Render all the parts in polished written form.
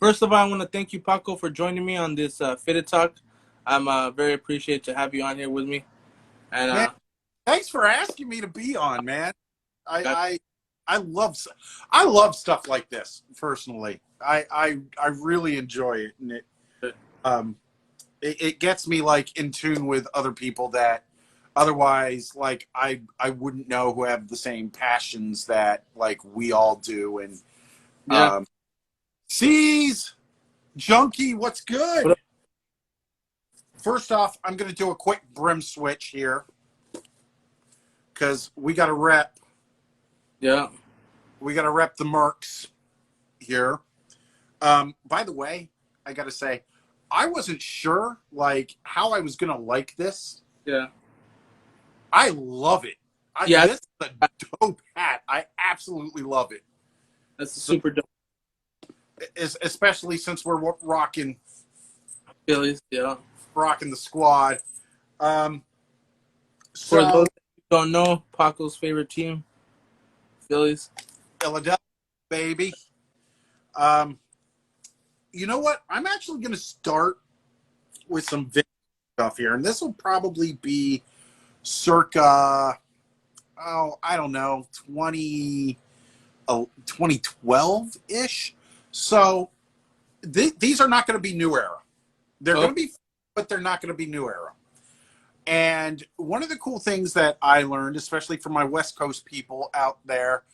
First of all, I want to thank you, Paco, for joining me on this Fitted Talk. I'm very appreciated to have you on here with me. And Man, thanks for asking me to be on, man. that, I I love I love stuff like this personally. I really enjoy it, and um it gets me like in tune with other people that otherwise like I wouldn't know, who have the same passions that like we all do. And yeah. um C's Junkie, what's What good? up? First off, I'm gonna do a quick brim switch here because Yeah. we gotta rep the Mercs here. By the way, I gotta say, I wasn't sure like how I was gonna like this. Yeah. I love it. Yeah. This is a dope hat. I absolutely love it. That's So, super dope. especially since we're Phillies. Yeah. rocking the squad. Um, For those so who don't know, Paco's favorite team, Phillies. Philadelphia, baby. Um, you know what? I'm actually gonna start with some vintage stuff here, and this will probably be circa, oh, I don't know, 2012 ish. So these are not going to be new era. They're Oh, going to be, but they're not going to be new era. And one of the cool things that I learned, especially from my West Coast people out there,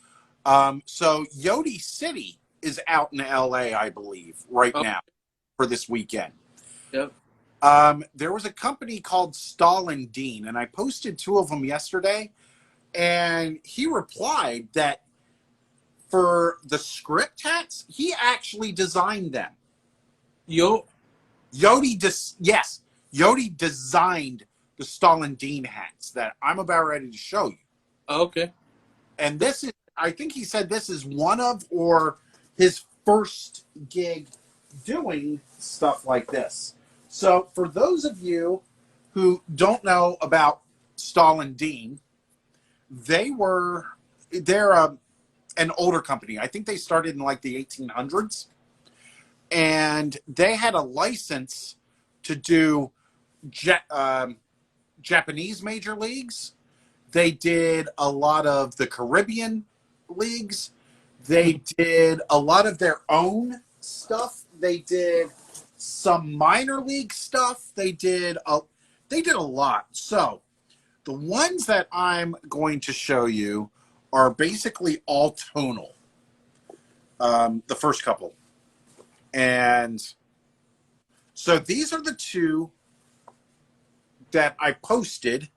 so Yodi City is out in LA, I believe, right oh, now for this weekend. yep. There was a company called Stalin Dean, and I posted two of them yesterday. And he replied that for the script hats, he actually designed them. Yo. Yes, Yodi designed the Stalin Dean hats that I'm about ready to show you. Okay. And this is, I think he said this is one of, or his first gig doing stuff like this. So for those of you who don't know about Stalin Dean, they're an older company. I think they started in like the 1800s, and they had a license to do Japanese major leagues. They did a lot of the Caribbean leagues. They did a lot of their own stuff. They did some minor league stuff. They did a lot. So the ones that I'm going to show you are basically all tonal. The first couple. And so these are the two that I posted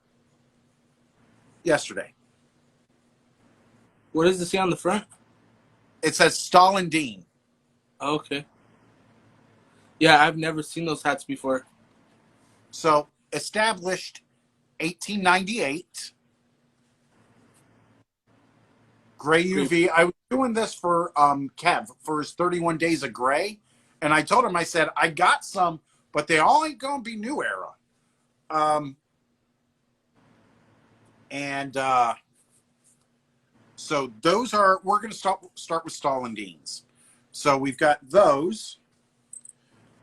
yesterday. What does it say on the front? It says Stalin Dean. Okay. Yeah, I've never seen those hats before. So established 1898. Gray UV. I was doing this for Kev for his 31 days of gray. And I told him, I said, I got some, but they all ain't going to be new era. And so those are, we're going to start with Stalin Deans. So we've got those.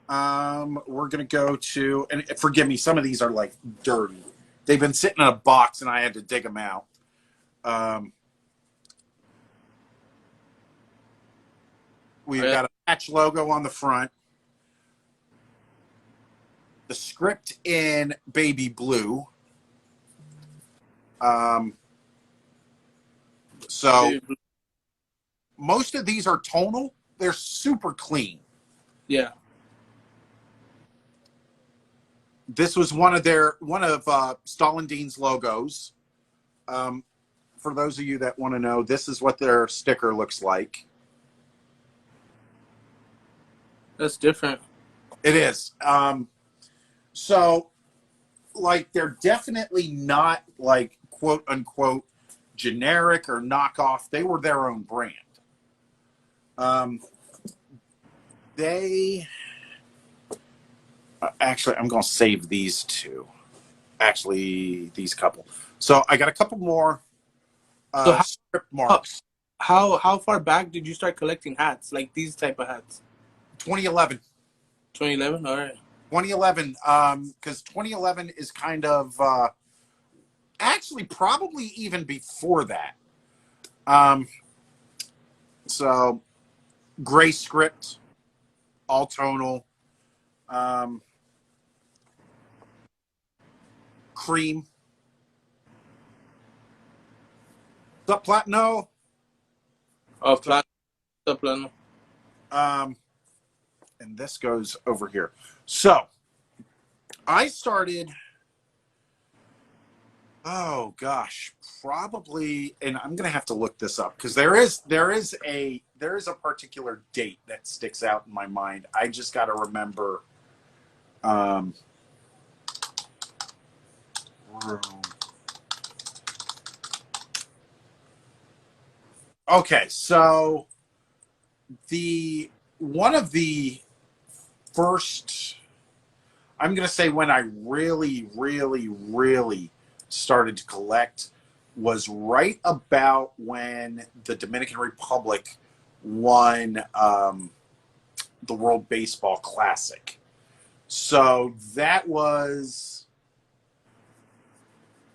We're going to go to, and forgive me, some of these are like dirty. They've been sitting in a box and I had to dig them out. We've got a patch logo on the front. The script in baby blue. So most of these are tonal. They're super clean. Yeah. This was one of Stalin Dean's logos. For those of you that want to know, this is what their sticker looks like. That's different. It is. So, like, they're definitely not like quote unquote generic or knockoff. They were their own brand. They actually, I'm going to save these two. Actually, these couple. So I got a couple more So script marks. how far back did you start collecting hats, like these type of hats? 2011. 2011. All right. 2011. Because 2011 is kind of actually probably even before that. So gray script, all tonal, cream. What's up, Platino? Oh, Plano. Um, and this goes over here. So I started. Oh gosh, probably, and I'm gonna have to look this up because there is a particular date that sticks out in my mind. I just got to remember. Um, okay, so the one of the first, I'm gonna say when I really, really, really started to collect was right about when the Dominican Republic won the World Baseball Classic. So that was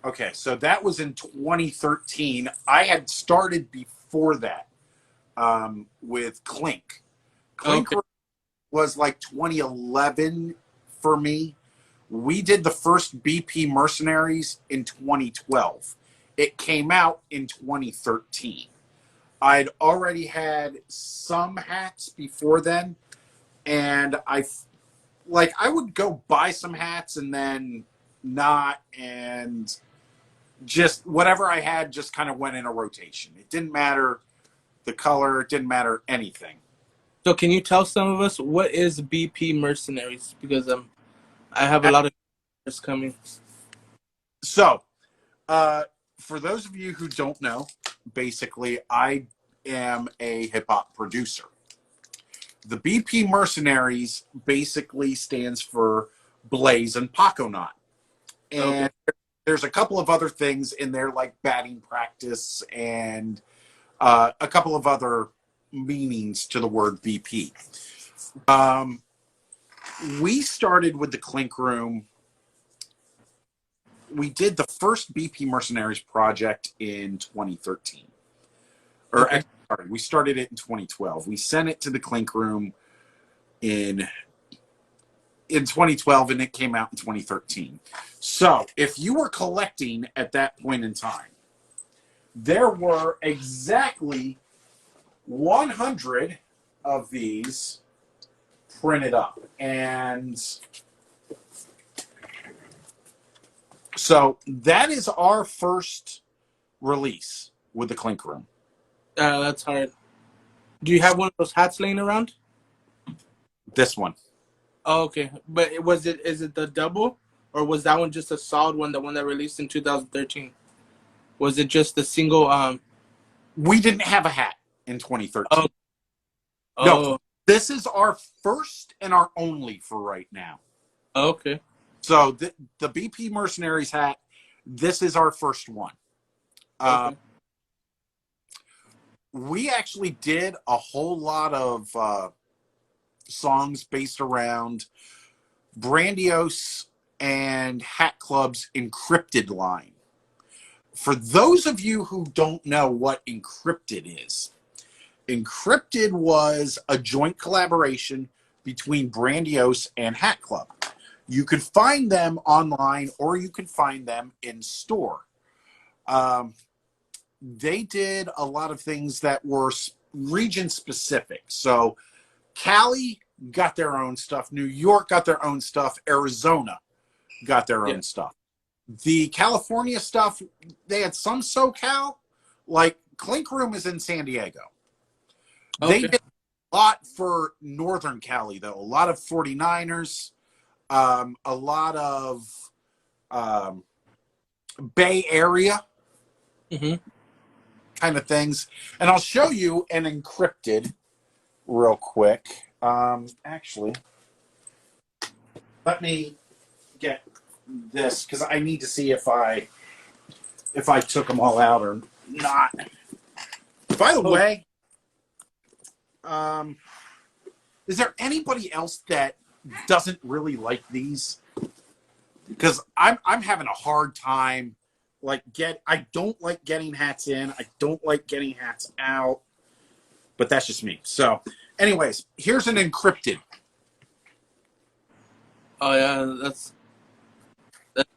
okay. So that was in 2013. I had started before that with Clink. Clink Okay. was like 2011 for me. We did the first BP Mercenaries in 2012. It came out in 2013. I'd already had some hats before then, and I would go buy some hats and then not, and just whatever I had just kind of went in a rotation. It didn't matter the color, it didn't matter anything. So can you tell some of us what is BP Mercenaries? Because I have a lot of coming. So, for those of you who don't know, basically, I am a hip hop producer. The BP Mercenaries basically stands for Blaze and Pac0naut. Okay. And there's a couple of other things in there, like batting practice and a couple of other meanings to the word BP. We started with the Clink Room. We did the first BP Mercenaries project in 2013. Or Okay. actually, sorry, we started it in 2012. We sent it to the Clink Room in 2012, and it came out in 2013. So if you were collecting at that point in time, there were exactly 100 of these printed up. And so that is our first release with the Clink Room. That's hard. Do you have one of those hats laying around? This one. Oh, okay. But is it the double, or was that one just a solid one, the one that released in 2013? Was it just the single? We didn't have a hat in 2013. Oh, No, oh, this is our first and our only for right now. okay. So the BP Mercenaries hat, this is our first one. Okay. We actually did a whole lot of songs based around Brandios and Hat Club's Encrypted line. For those of you who don't know what Encrypted is, Encrypted was a joint collaboration between Brandios and Hat Club. You could find them online or you could find them in store. They did a lot of things that were region specific. So Cali got their own stuff. New York got their own stuff. Arizona got their Yeah. own stuff. The California stuff, they had some SoCal. Like Clink Room is in San Diego. They Okay. did a lot for Northern Cali, though. A lot of 49ers, a lot of Bay Area Mm-hmm. kind of things. And I'll show you an Encrypted real quick. Actually, let me get this because I need to see if I took them all out or not. By the Oh, way, Is there anybody else that doesn't really like these? Because I'm having a hard time. I don't like getting hats in. I don't like getting hats out. But that's just me. So, anyways, here's an encrypted. Oh yeah, that's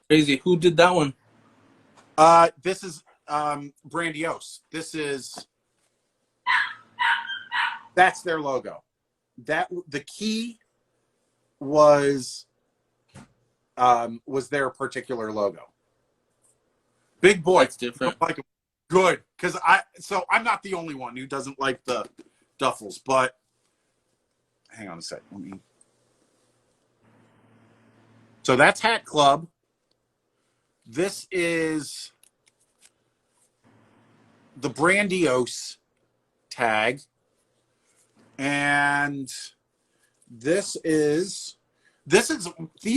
crazy. Who did that one? This is Brandiose. That's their logo. That the key was their particular logo. Big boy. That's different. Don't like them. Good, because I'm not the only one who doesn't like the duffels. But hang on a sec. So that's Hat Club. This is the Brandiose tag, and these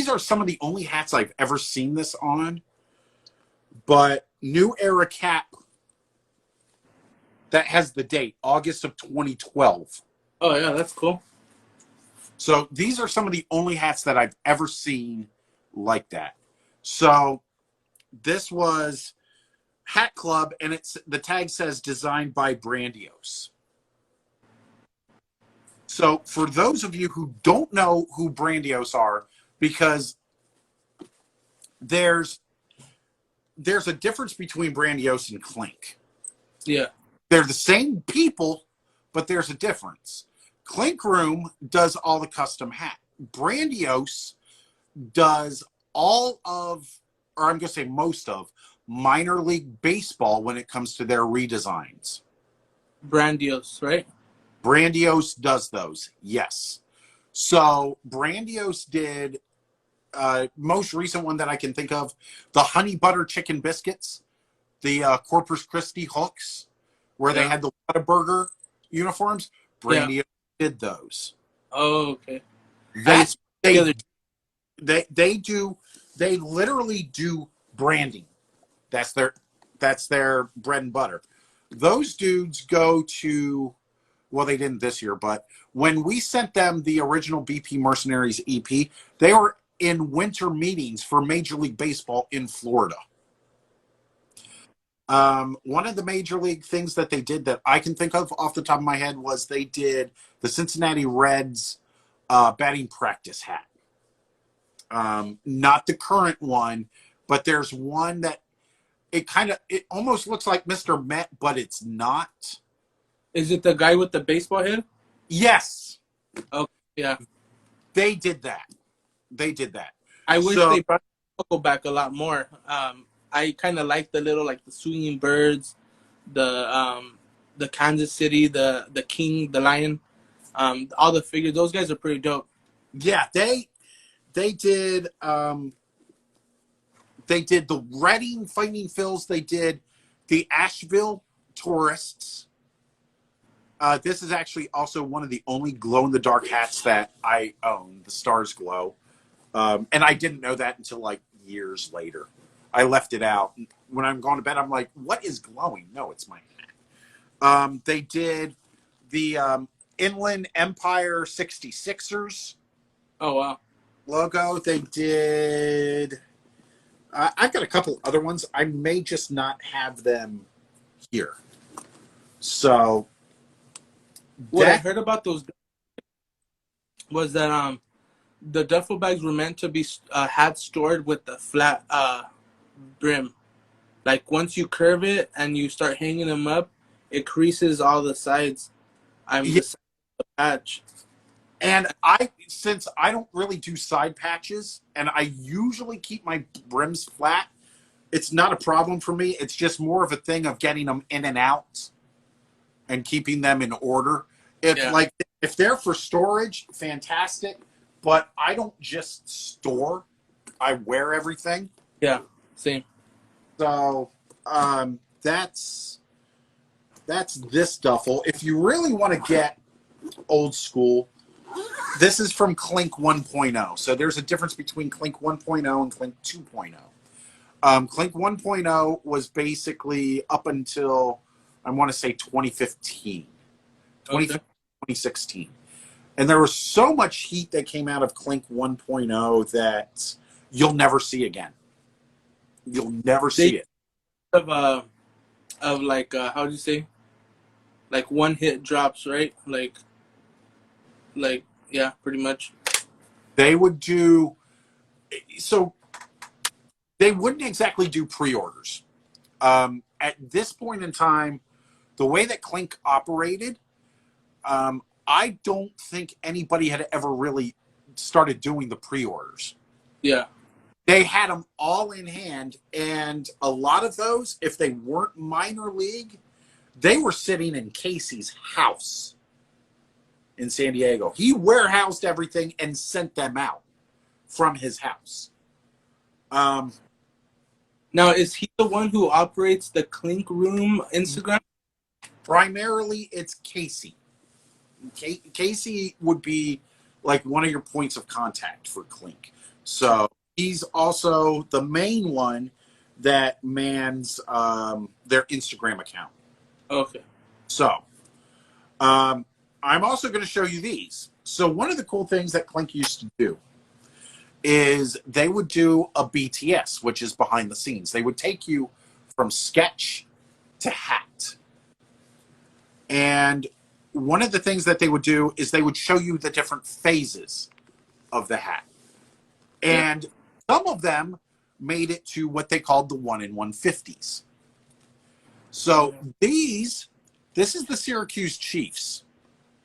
are some of the only hats I've ever seen this on. But New Era cap that has the date August of 2012. Oh yeah, that's cool. So these are some of the only hats that I've ever seen like that. So this was Hat Club, and the tag says designed by Brandiose. So for those of you who don't know who Brandiose are, because there's a difference between Brandiose and Clink. Yeah. They're the same people, but there's a difference. Clink Room does all the custom hat. Brandiose does all of, or I'm going to say most of, minor league baseball when it comes to their redesigns. Brandiose, right? Brandiose does those, yes. So Brandiose did, most recent one that I can think of, the honey butter chicken biscuits, the Corpus Christi hooks, where they had the Whataburger uniforms. Brandiose did those. Oh, okay. That's they literally do branding. That's their bread and butter. Those dudes go to, well, they didn't this year, but when we sent them the original BP Mercenaries EP, they were in winter meetings for Major League Baseball in Florida. One of the major league things that they did that I can think of off the top of my head was they did the Cincinnati Reds batting practice hat. Not the current one, but there's one that it almost looks like Mr. Met, but it's not. Is it the guy with the baseball head? Yes. Okay, yeah. They did that. I wish they brought Paco back a lot more. I kind of like the little, like the swinging birds, the Kansas City, the king, the lion, all the figures. Those guys are pretty dope. Yeah, they did. They did the Reading Fighting Phils. They did the Asheville Tourists. This is actually also one of the only glow-in-the-dark hats that I own, the Stars Glow. And I didn't know that until like years later. I left it out. When I'm going to bed, I'm like, what is glowing? No, it's my hat. They did the Inland Empire 66ers. Oh, wow. Logo. They did... I've got a couple other ones. I may just not have them here. So... What I heard about those was that the duffel bags were meant to be hats stored with the flat brim. Like once you curve it and you start hanging them up, it creases all the sides. The patch. And since I don't really do side patches, and I usually keep my brims flat, it's not a problem for me. It's just more of a thing of getting them in and out and keeping them in order. If they're for storage, fantastic. But I don't just store; I wear everything. Yeah, same. So that's this duffel. If you really want to get old school, this is from Clink 1.0. So there's a difference between Clink 1.0 and Clink 2.0. Clink 1.0 was basically up until, I want to say 2015. 2016. And there was so much heat that came out of Clink 1.0 that you'll never see again. You'll never They see it. of like how do you say, like one hit drops, right? Like yeah, pretty much. They would do so. They wouldn't exactly do pre-orders. At this point in time, the way that Clink operated, I don't think anybody had ever really started doing the pre-orders. Yeah. They had them all in hand, and a lot of those, if they weren't minor league, they were sitting in Casey's house in San Diego. He warehoused everything and sent them out from his house. Now, is he the one who operates the Clink Room Instagram? Primarily, it's Casey. Casey would be like one of your points of contact for Clink. So he's also the main one that mans their Instagram account. Okay. So I'm also going to show you these. So one of the cool things that Clink used to do is they would do a BTS, which is behind the scenes. They would take you from sketch to hat. And one of the things that they would do is they would show you the different phases of the hat. And some of them made it to what they called the 1-in-150s. So this is the Syracuse Chiefs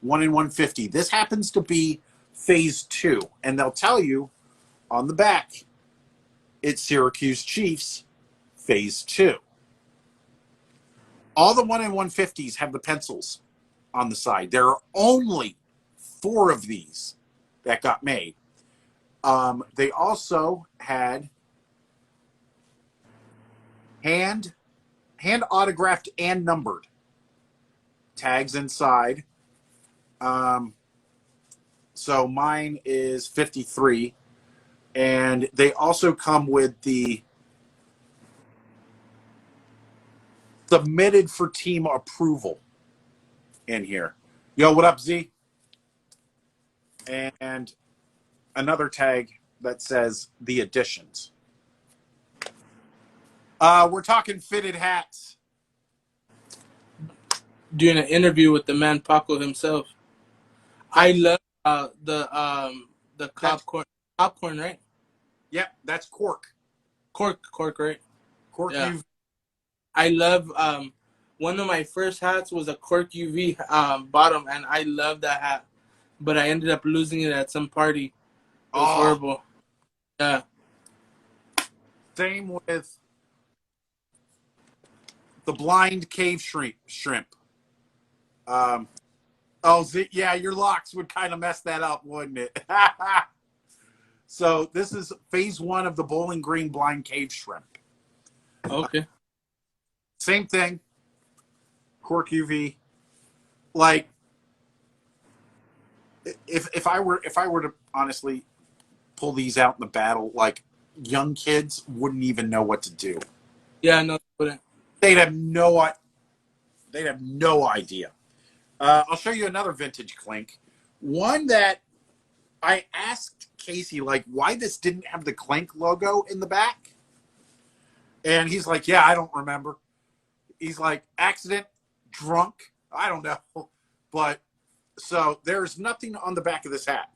1-in-150. This happens to be phase 2. And they'll tell you on the back, it's Syracuse Chiefs phase 2. All the 1-in-150s have the pencils on the side. There are only 4 of these that got made. They also had hand autographed and numbered tags inside. So mine is 53. And they also come with the submitted for team approval in here. Yo, what up, Z? And another tag that says the additions. We're talking fitted hats. Doing an interview with the man Paco himself. I love the popcorn, right? Yep, that's cork. Cork, right? Cork Yeah. UV. I love one of my first hats was a cork UV bottom, and I love that hat. But I ended up losing it at some party. It was horrible. Yeah. Same with the blind cave shrimp. Yeah, your locks would kind of mess that up, wouldn't it? So this is phase 1 of the Bowling Green blind cave shrimp. Okay. Same thing. Cork UV. Like, if I were to honestly pull these out in the battle, like, young kids wouldn't even know what to do. Yeah, no, wouldn't. They'd have no idea. I'll show you another vintage Clink. One that I asked Casey, like, why this didn't have the Clink logo in the back. And he's like, yeah, I don't remember. He's like, accident, drunk, I don't know. But so there's nothing on the back of this hat.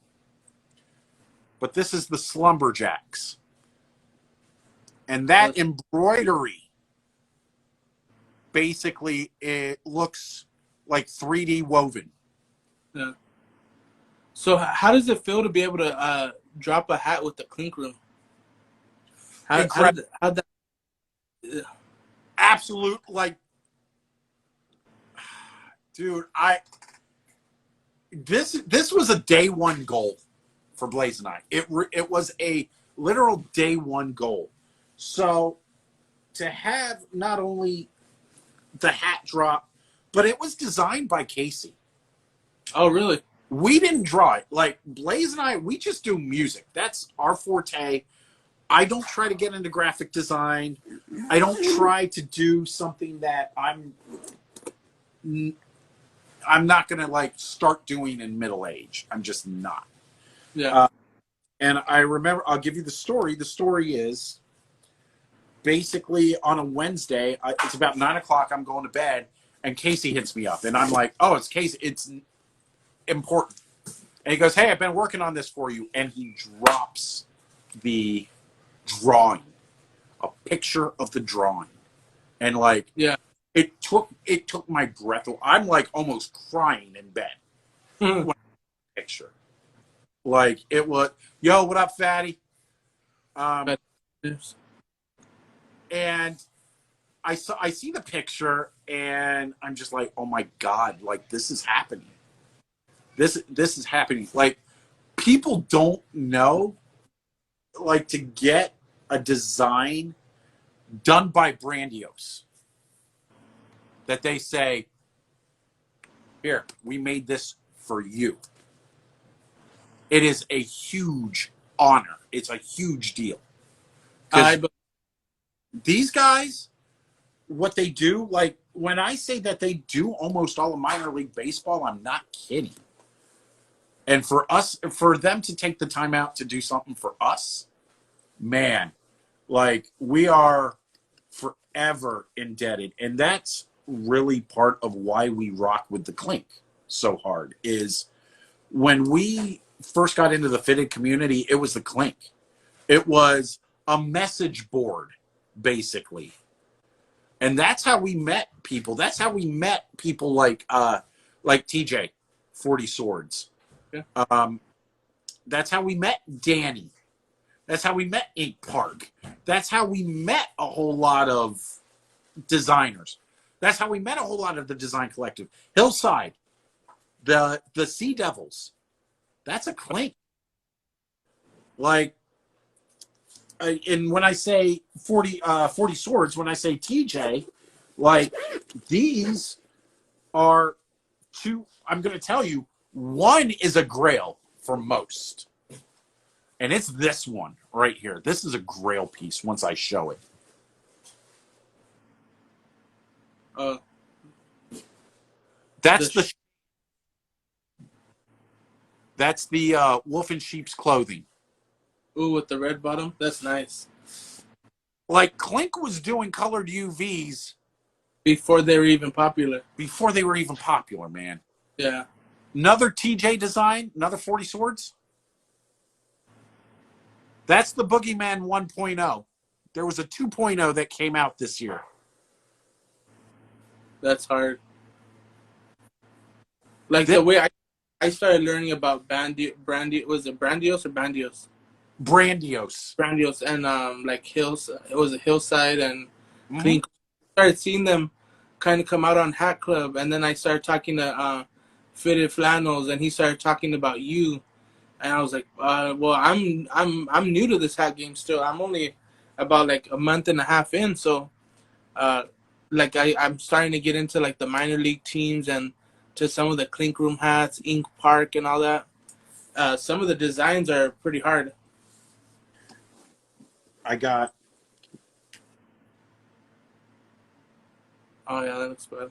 But this is the Slumberjacks. And that embroidery, basically, it looks like 3D woven. Yeah. So how does it feel to be able to drop a hat with the Clink Room? How that? Absolute, like, dude, this was a day one goal for Blaze and I. It was a literal day one goal. So to have not only the hat drop, but it was designed by Casey. Oh, really? We didn't draw it. Like, Blaze and I, we just do music. That's our forte. I don't try to get into graphic design. I don't try to do something that I'm I'm not gonna like start doing in middle age. I'm just not. Yeah. Uh, and I remember, I'll give you the story. The story is basically on a Wednesday. It's about 9 o'clock. I'm going to bed, and Casey hits me up, and I'm like, "Oh, it's Casey. It's important." And he goes, "Hey, I've been working on this for you," and he drops the drawing, a picture of the drawing, and like Yeah. it took my breath away. I'm like almost crying in bed Mhm. when I picture. Like it was, yo, what up, fatty? Um, But yes. and I see the picture and I'm just like, oh my god, like this is happening. This is happening. Like people don't know, like to get a design done by Brandios that they say, here, we made this for you. It is a huge honor. It's a huge deal I because these guys, what they do, like when I say that they do almost all of minor league baseball, I'm not kidding. And for them to take the time out to do something for us, man, like we are forever indebted. And that's really part of why we rock with the Clink so hard is when we first got into the fitted community, it was the Clink. It was a message board, basically. And that's how we met people. That's how we met people like TJ, 40 Swords. yeah. Um, that's how we met Danny. That's how we met Ink Park. That's how we met a whole lot of designers. That's how we met a whole lot of the design collective. Hillside, the Sea Devils. That's a Clink. Like, and when I say 40 Swords, when I say TJ, like these are two. I'm going to tell you, one is a grail for most, and it's this one right here. This is a grail piece. Once I show it, Uh, that's the the wolf in sheep's clothing. ooh with the red bottom. That's nice. Like Clink was doing colored UVs Before they were even popular. before they were even popular, man. Yeah. Another TJ design, another 40 Swords. That's the Boogeyman 1.0. There was a 2.0 that came out this year. That's hard. Like This, the way I started learning about Brandy was it Brandios or Bandios? Brandios. Brandios and like Hills. It was a Hillside and Mm-hmm. Clean. Started seeing them kind of come out on Hat Club, and then I started talking to Fitted Flannels, and he started talking about you, and I was like, well, I'm new to this hat game still. I'm only about like a month and a half in, so uh, like I'm starting to get into like the minor league teams and to some of the clink room hats, Ink Park, and all that. Some of the designs are pretty hard. I got Oh yeah, that looks bad.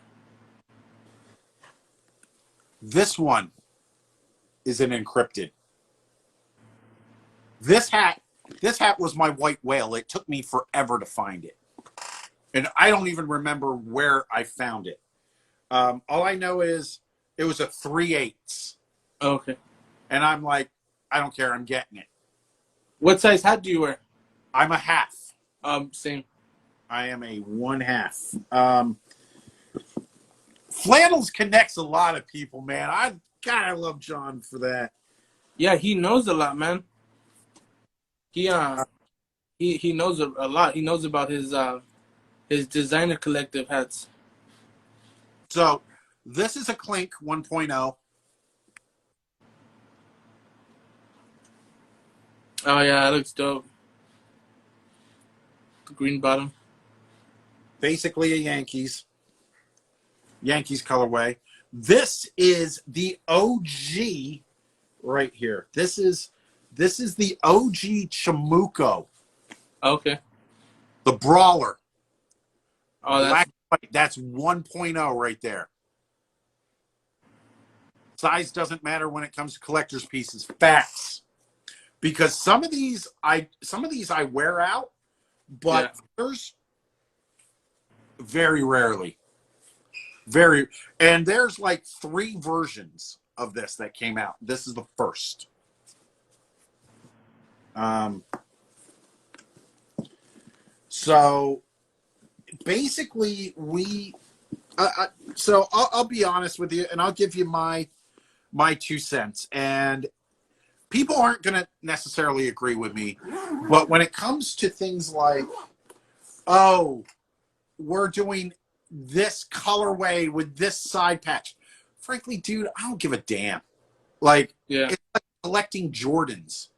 this one is an encrypted. This hat was my white whale. It took me forever to find it. And I don't even remember where I found it. All I know is it was a 3/8. Oh, okay. And I'm like, I don't care. I'm getting it. What size hat do you wear? I'm a half. Same. I am a 1/2. Flannels connects a lot of people, man. I love John for that. Yeah, he knows a lot, man. He he knows a lot. He knows about his designer collective hats. So this is a Clink 1.0. Oh yeah, that looks dope. The green bottom. Basically a Yankees colorway. This is the OG right here. This is the OG Chamuco, Okay. the brawler. Oh, that's Black and white. That's 1.0 right there. Size doesn't matter when it comes to collector's pieces. Facts. Because some of these I wear out, Yeah. but others very rarely. Very, and there's like 3 versions of this that came out. This is the first. So basically, so I'll be honest with you, and I'll give you my 2 cents. And people aren't going to necessarily agree with me, but when it comes to things like, oh, we're doing this colorway with this side patch, frankly, dude, I don't give a damn. Like, Yeah. it's like collecting Jordans.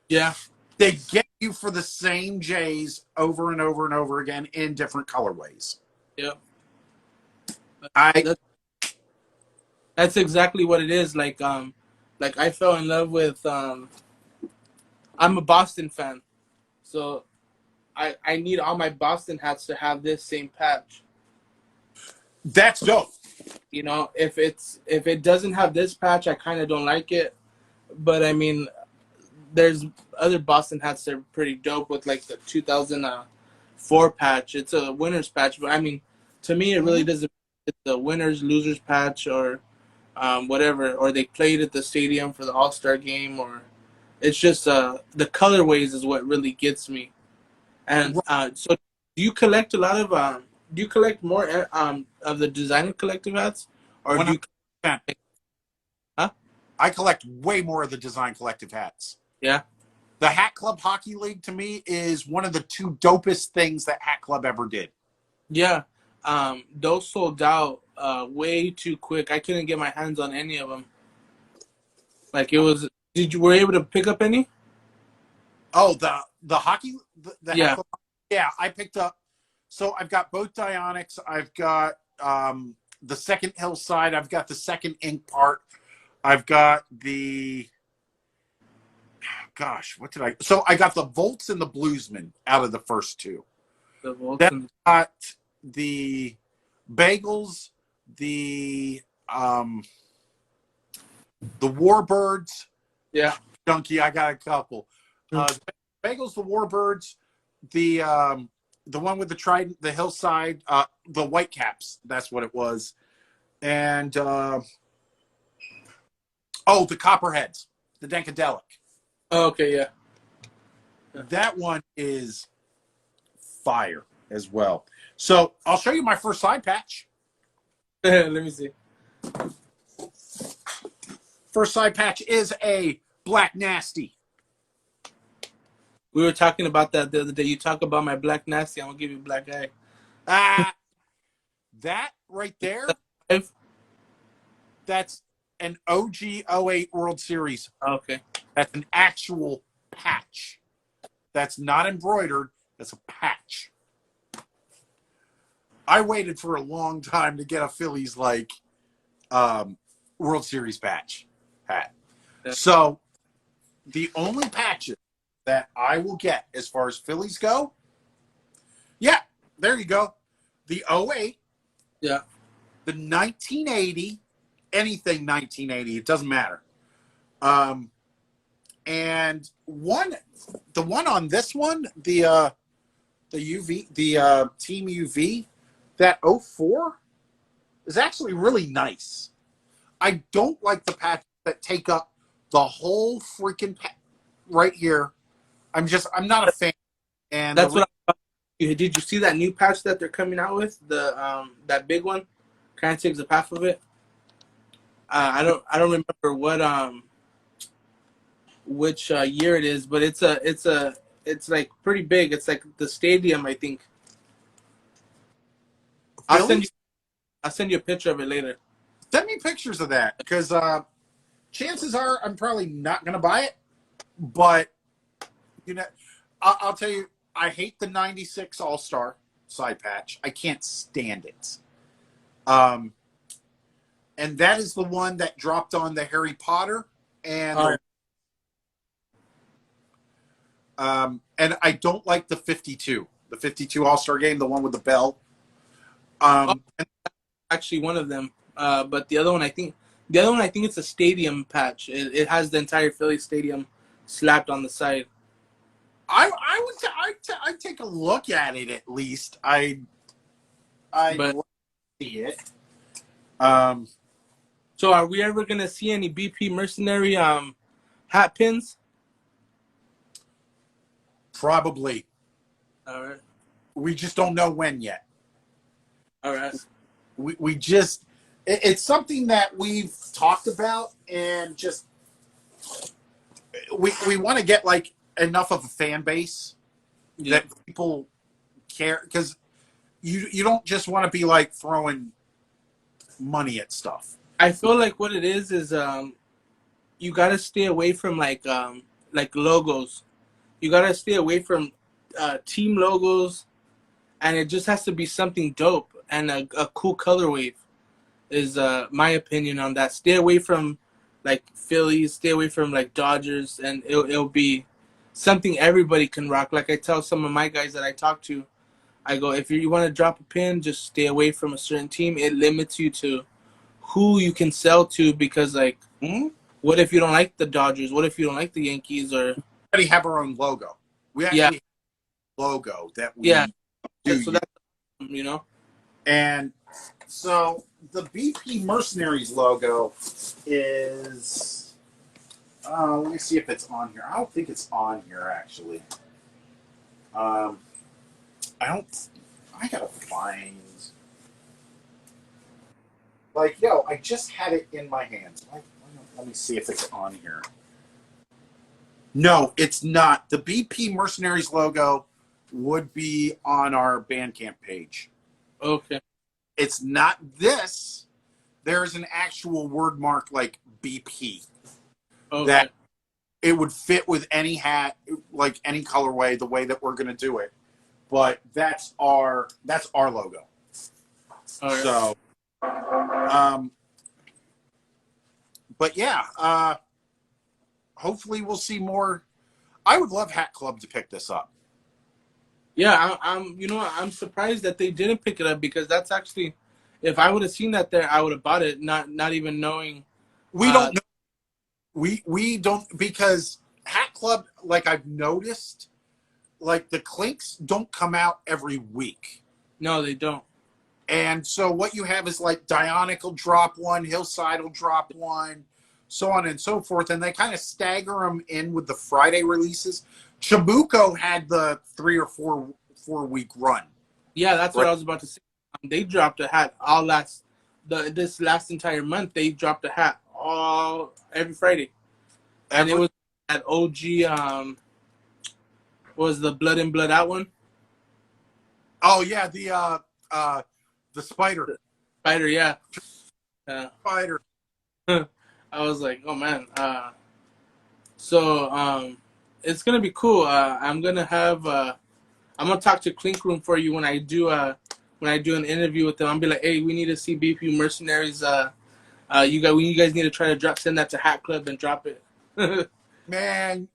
Yeah. They get you for the same J's over and over and over again in different colorways. Yeah. I That's exactly what it is. Like I fell in love with I'm a Boston fan. So I need all my Boston hats to have this same patch. That's dope. You know, if it doesn't have this patch, I kind of don't like it. But I mean, there's other Boston hats that are pretty dope with like the 2004 patch. It's a winners patch, but I mean, to me, it really doesn't. It's the winners losers patch or whatever, or they played at the stadium for the All-Star game, or it's just the colorways is what really gets me. And so, do you collect a lot of do you collect more of the designer collective hats, or do you? 100%. Huh? I collect way more of the design collective hats. Yeah. The Hat Club Hockey League to me is one of the 2 dopest things that Hat Club ever did. Yeah. Those sold out way too quick. I couldn't get my hands on any of them. Like it was. Did you were able to pick up any? Oh, the hockey, the Hat Yeah. Club. Yeah, I picked up. So I've got both Dionics. I've got the second Hillside. I've got the second Ink part. I've got the. Gosh, what did I? So I got the Volts and the Bluesman out of the first 2. The Volts Then and I got the Bagels, the Warbirds. yeah. Junkie, I got a couple. Bagels, the Warbirds, the one with the trident, the Hillside, the Whitecaps. That's what it was, and the Copperheads, the Dankadelic. Oh, okay. Yeah. That one is fire as well. So I'll show you my first side patch. Let me see. First side patch is a Black Nasty. We were talking about that the other day. You talk about my Black Nasty, I'm gonna give you Black Eye. That right there, Five? that's an OG '08 World Series. Okay. That's an actual patch. That's not embroidered. That's a patch. I waited for a long time to get a Phillies World Series patch hat. Yeah. So the only patches that I will get as far as Phillies go, yeah, there you go. The '08, Yeah. the 1980, anything 1980, it doesn't matter. And the one on this one, the UV, the Team UV, that '04 is actually really nice. I don't like the patches that take up the whole freaking right here. I'm not a fan. And That's what. Did you see that new patch that they're coming out with? The that big one, kind of takes up half of it. I don't remember what which year it is, but it's like pretty big. It's like the stadium, I think. Phillies? I'll send you a picture of it later. Send me pictures of that because chances are I'm probably not going to buy it. But you know, I'll tell you, I hate the '96 All-Star side patch. I can't stand it. And that is the one that dropped on the Harry Potter and and I don't like the 52 All-Star game, the one with the bell. And Actually, one of them. But the other one, I think The other one, I think it's a stadium patch. It has the entire Philly stadium slapped on the side. I'd take a look at it at least. I'd But like to see it. Um, so, are we ever gonna see any BP Mercenary hat pins? Probably. All right, We just don't know when yet. all right. We just it's something that we've talked about, and just we want to get like enough of a fan base Yeah, that people care, because you don't just want to be like throwing money at stuff. I feel like what it is you gotta stay away from like logos. You gotta stay away from team logos, and it just has to be something dope and a cool color wave. Is my opinion on that. Stay away from like Phillies, stay away from like Dodgers, and it'll be something everybody can rock. Like I tell some of my guys that I talk to, I go, if you want to drop a pin, just stay away from a certain team. It limits you to who you can sell to, because like, Hmm? what if you don't like the Dodgers? What if you don't like the Yankees? Or We already have our own logo. We yeah, actually have a logo that yeah. we do So use. that's And so the BP Mercenaries logo is. Let me see if it's on here. I don't think it's on here actually. Um, I don't. I gotta find. Like, yo, I just had it in my hands. Let me see if it's on here. No, it's not. The BP Mercenaries logo would be on our Bandcamp page. okay. It's not this. There's an actual word mark like BP that Okay. it would fit with any hat, like any colorway, the way that we're gonna do it. But that's our logo. All right. So, um, but yeah, hopefully we'll see more. I would love Hat Club to pick this up. Yeah, I'm. You know, I'm surprised that they didn't pick it up, because that's actually, if I would have seen that there, I would have bought it, not even knowing. We don't know. We don't, because Hat Club, like I've noticed, like the clinks don't come out every week. No, they don't. And so what you have is like Dionic will drop one, Hillside will drop one, so on and so forth. And they kind of stagger them in with the Friday releases. Chabuco had the 3 or 4 week run. Yeah, that's what Right. I was about to say. They dropped a hat all this last entire month. They dropped a hat all every Friday, and it Every was at OG. Was the Blood in Blood Out one? Oh yeah, the spider. Spider, yeah. Uh, Spider. I was like, oh man. So it's gonna be cool. I'm gonna talk to Clink Room for you when I do an interview with them. I'll be like, hey, we need to see BP Mercenaries. You guys need to try to send that to Hat Club and drop it. Man,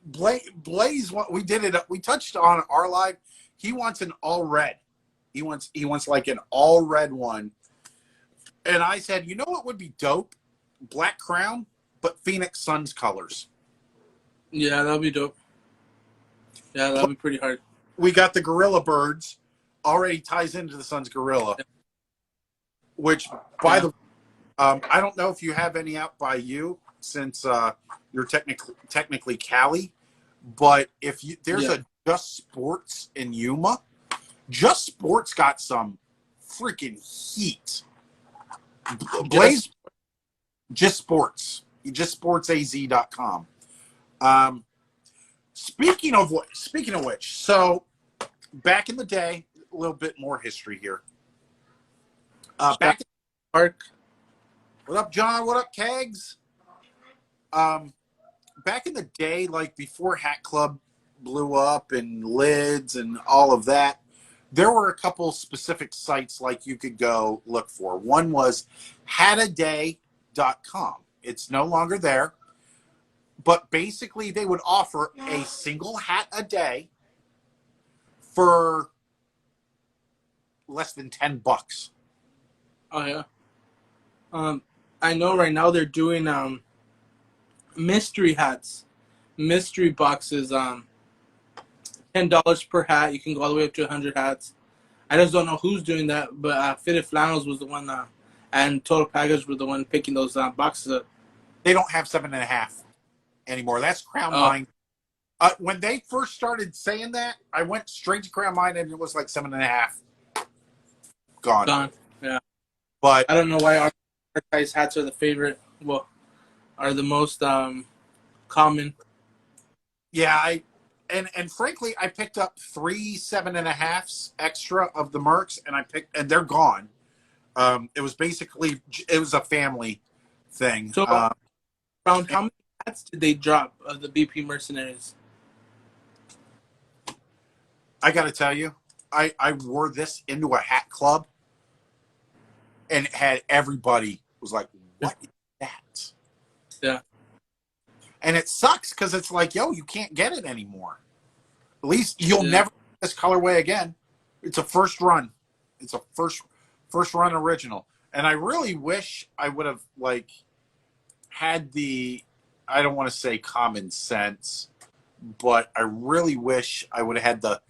Blaze, we did it. We touched on our live. He wants an all red. He wants like an all red one. And I said, you know what would be dope? Black crown, but Phoenix Suns colors. Yeah, that'll be dope. Yeah, that'll be pretty hard. We got the Gorilla Birds, already ties into the Suns Gorilla. Which, by Yeah, the way, I don't know if you have any out by you, since you're technically Cali, but if there's yeah. a Just Sports in Yuma, Just Sports got some freaking heat. Blaze, Just Sports, justsportsaz.com. Um, speaking of which, so back in the day, a little bit more history here. Back, Park. what up, John? What up, Kegs? Back in the day, like before Hat Club blew up and lids and all of that, there were a couple specific sites like you could go look for. One was hataday.com. It's no longer there, but basically they would offer a single hat a day for less than $10. Oh yeah. Um, I know right now they're doing mystery hats, mystery boxes. $10 per hat. You can go all the way up to 100 hats. I just don't know who's doing that, but Fitted Flannels was the one, and Total Package were the one picking those boxes up. They don't have 7.5 anymore. That's Crown Oh, Mine. When they first started saying that, I went straight to Crown Mine and it was like 7.5 gone. gone. Yeah, But I don't know why our guys' hats are the favorite. Well, are the most common. yeah, and frankly, I picked up 3 7.5s extra of the Mercs, and they're gone. It was basically it was a family thing. So around how many hats did they drop of the BP Mercenaries? I got to tell you, I wore this into a hat club, and it had everybody was like, "What is that?" Yeah, And it sucks because it's like, yo, you can't get it anymore. At least you'll yeah, never get this colorway again. It's a first run. It's a first run original. And I really wish I would have like had the, I don't want to say common sense, but I really wish I would have had the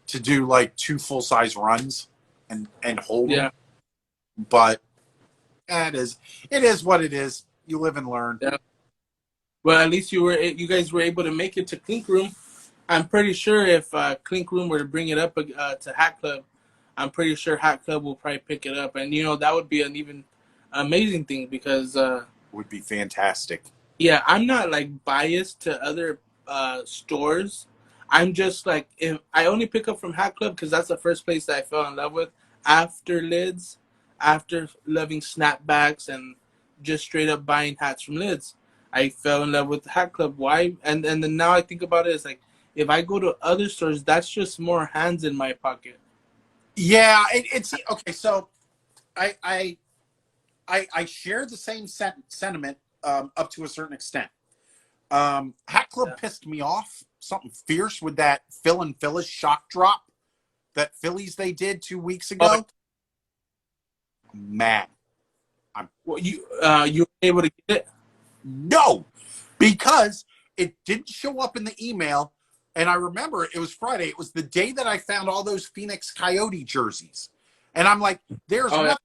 to do like 2 full size runs and hold yeah, them. But it is what it is. You live and learn. yeah. Well, at least you guys were able to make it to Clink Room. I'm pretty sure if Clink Room were to bring it up to Hat Club, I'm pretty sure Hat Club will probably pick it up, and that would be an even amazing thing because Would be fantastic. yeah, I'm not like biased to other stores. I'm just like if I only pick up from Hat Club because that's the first place that I fell in love with after Lids, after loving snapbacks and just straight up buying hats from Lids. I fell in love with Hat Club. Why? And then now I think about it, it's like if I go to other stores, that's just more hands in my pocket. Yeah, it's okay. So I I I share the same sentiment up to a certain extent. Hat Club Yeah. pissed me off something fierce with that Phil and Phyllis shock drop that Phillies they did 2 weeks Oh, ago. Mad. I'm well, you were able to get it. no, because it didn't show up in the email. And I remember it was Friday. It was the day that I found all those Phoenix Coyote jerseys. And I'm like, there's Oh yeah. nothing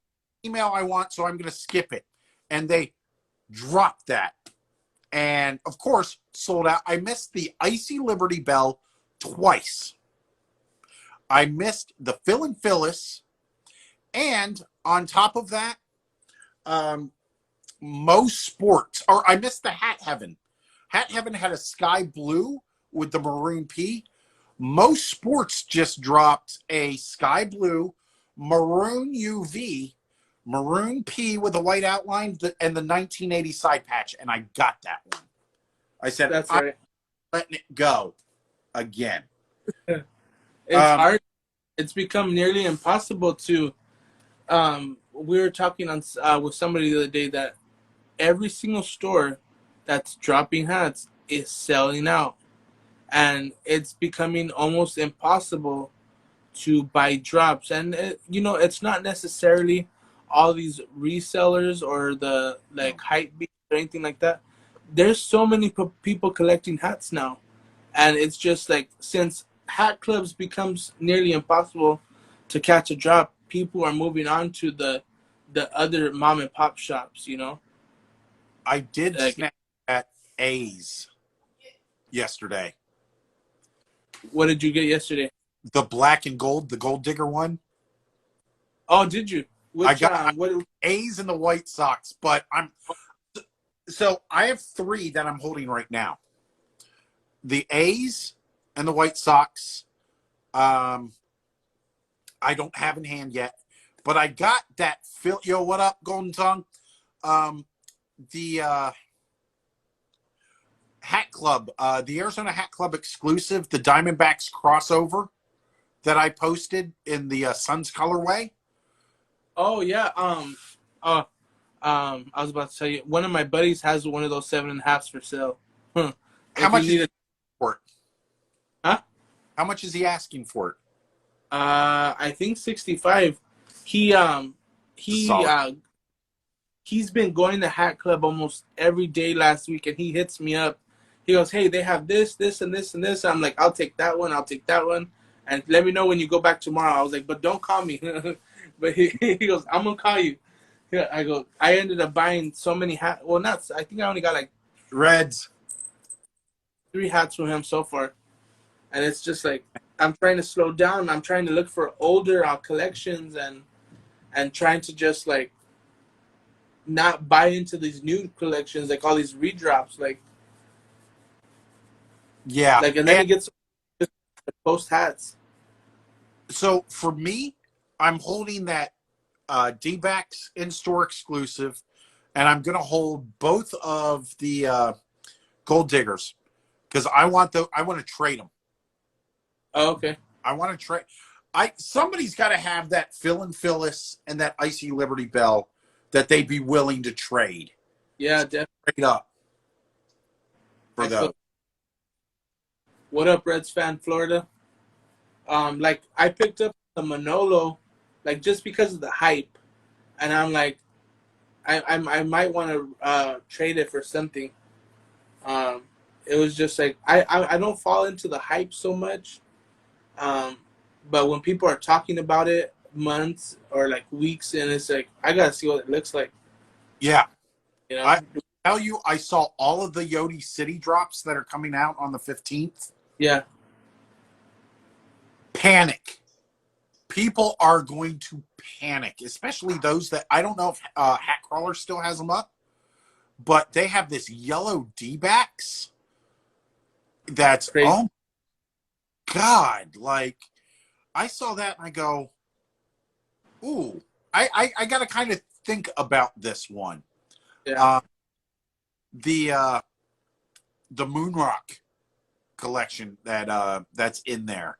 email I want, so I'm going to skip it. And they dropped that. And of course, sold out. I missed the Icy Liberty Bell twice. I missed the Phil and Phyllis. And on top of that, um, most sports, or I missed the Hat Heaven. Hat Heaven had a sky blue with the maroon P. Most sports just dropped a sky blue, maroon UV, maroon P with a white outline, and the 1980 side patch. And I got that one. I said, That's I'm right. letting it go again. It's hard. It's become nearly impossible to. We were talking on with somebody the other day that every single store that's dropping hats is selling out, and it's becoming almost impossible to buy drops. And it's not necessarily all these resellers or the like hype beats or anything like that. There's so many people collecting hats now, and it's just like since hat clubs becomes nearly impossible to catch a drop, people are moving on to the other mom and pop shops. I did Like snap at A's yesterday. what did you get yesterday? The black and gold, the gold digger one. Oh, did you? I Which got what? A's and the White Sox, but I have 3 that I'm holding right now. The A's and the White Sox. I don't have in hand yet, but I got that Phil. Yo, what up, Golden Tongue? The Hat Club, the Arizona Hat Club exclusive, the Diamondbacks crossover that I posted in the Suns colorway. Oh yeah. Uh, I was about to tell you, one of my buddies has one of those 7.5s for sale. Huh. How If you much is need he it, for it? huh? How much is he asking for it? I think 65. He It's a he solid. he's been going to Hat Club almost every day last week, and he hits me up. He goes, "Hey, they have this, this, and this, and this." I'm like, "I'll take that one. I'll take that one, and let me know when you go back tomorrow." I was like, "But don't call me." But he goes, "I'm gonna call you." Yeah, I go. I ended up buying so many hats. Well, not. I think I only got like Reds. 3 hats from him so far, and it's just like I'm trying to slow down. I'm trying to look for older collections and trying to just like not buy into these new collections, like all these redrops, Yeah. and then And it gets post hats. so for me, I'm holding that D-backs in-store exclusive, and I'm going to hold both of the gold diggers because I want to trade them. Oh, okay. I want to trade. Somebody's got to have that Phil and Phyllis and that Icy Liberty Bell that they'd be willing to trade. Yeah, definitely. Straight up for I feel. those. What up, Reds fan, Florida? Like I picked up the Manolo, like just because of the hype, and I'm like, I might want to trade it for something. Um, it was just like I don't fall into the hype so much. Um, but when people are talking about it months or like weeks, and it's like I gotta see what it looks like. Yeah. You know? I tell you, I saw all of the Yodi City drops that are coming out on the 15th. Yeah. Panic. People are going to panic, especially those that I don't know if Hat Crawler still has them up, but they have this yellow D-backs that's, Crazy. oh God, like I saw that and I go, ooh, I got to kind of think about this one. Yeah. Uh, the the Moonrock collection that's in there,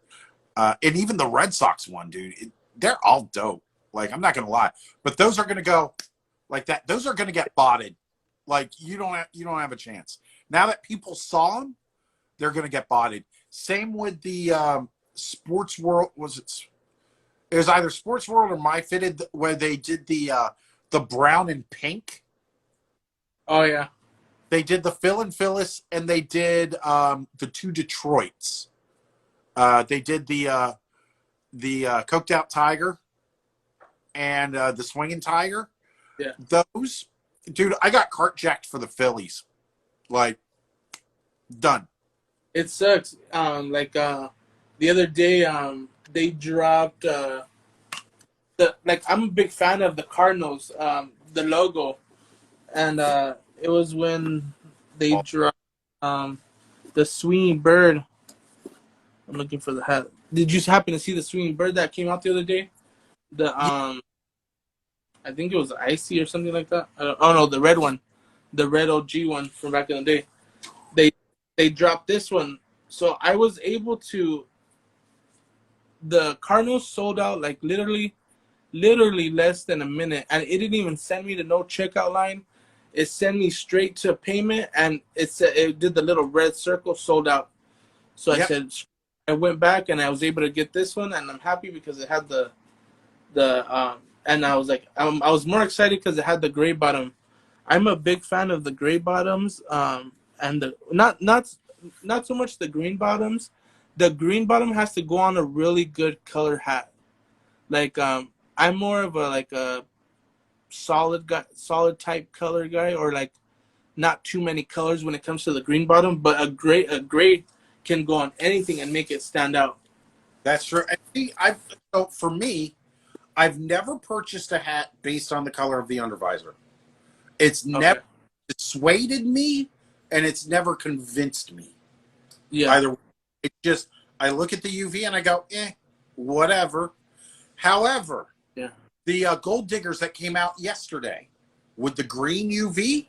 and even the Red Sox one, dude, they're all dope. Like I'm not gonna lie, but those are gonna go like that. Those are gonna get botted. Like you don't have a chance. Now that people saw them, they're gonna get botted. Same with the Sports World. It was either Sports World or My Fitted where they did the brown and pink. Oh yeah. They did the Phil and Phyllis, and they did the two Detroits. They did the Coked Out Tiger and the Swinging Tiger. Yeah. Those, dude, I got cart jacked for the Phillies. Like, done. It sucks. The other day, they dropped the like. I'm a big fan of the Cardinals, the logo, and it was when they Oh, dropped the Sweeney Bird. I'm looking for the hat. Did you happen to see the Sweeney Bird that came out the other day? The yeah, I think it was icy or something like that. Oh no, the red one, the red OG one from back in the day. They they dropped this one, so I was able to. The Cardinals sold out like literally less than a minute, and it didn't even send me to no checkout line. It sent me straight to payment, and it did the little red circle sold out. So I yep, said I went back and I was able to get this one, and I'm happy because it had the and I was like I was more excited because it had the gray bottom. I'm a big fan of the gray bottoms, and the not so much the green bottoms. The green bottom has to go on a really good color hat. Like I'm more of a like a solid type color guy, or like not too many colors when it comes to the green bottom. But a gray can go on anything and make it stand out. that's true. And see, so for me, I've never purchased a hat based on the color of the undervisor. It's never Okay. dissuaded me, and it's never convinced me. Yeah. Either way. It's just I look at the UV and I go, whatever. However, Yeah. the gold diggers that came out yesterday with the green UV,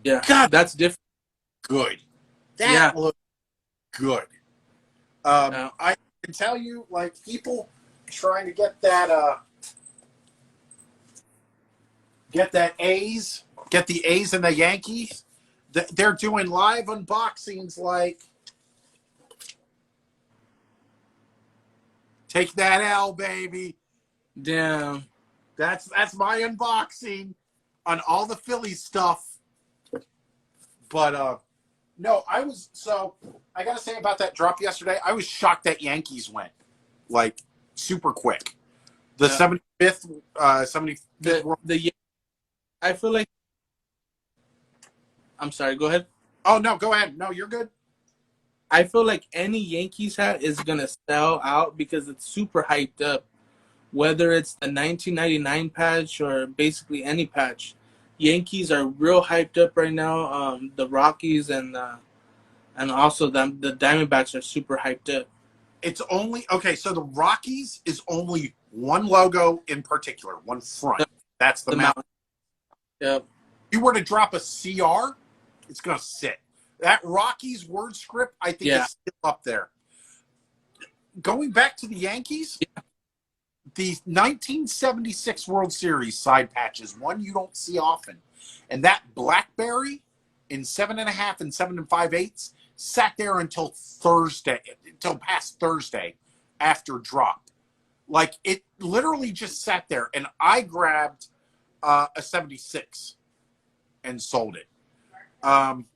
Yeah. God, That's different. good. That Yeah. looked good. Yeah. I can tell you, like people trying to get that A's, get the A's and the Yankees. They're doing live unboxings like take that L, baby. Damn. That's my unboxing. on all the Phillies stuff. But no, I gotta say about that drop yesterday, I was shocked that Yankees went like super quick. The Yeah. 75th World. The I feel like I'm sorry. Go ahead. Oh no, go ahead. No, you're good. I feel like any Yankees hat is gonna sell out because it's super hyped up. Whether it's the 1999 patch or basically any patch, Yankees are real hyped up right now. The Rockies and also the Diamondbacks are super hyped up. It's only okay. So the Rockies is only one logo in particular, one front. The, That's the the mountain. mountain. Yep. If you were to drop a CR, it's gonna sit. That Rockies word script, I think, Yeah. is still up there. Going back to the Yankees, Yeah. the 1976 World Series side patches, one you don't see often, and that blackberry in 7.5 and 7 5/8 sat there until Thursday, until past Thursday after drop. Like it literally just sat there, and I grabbed a 76 and sold it. Um,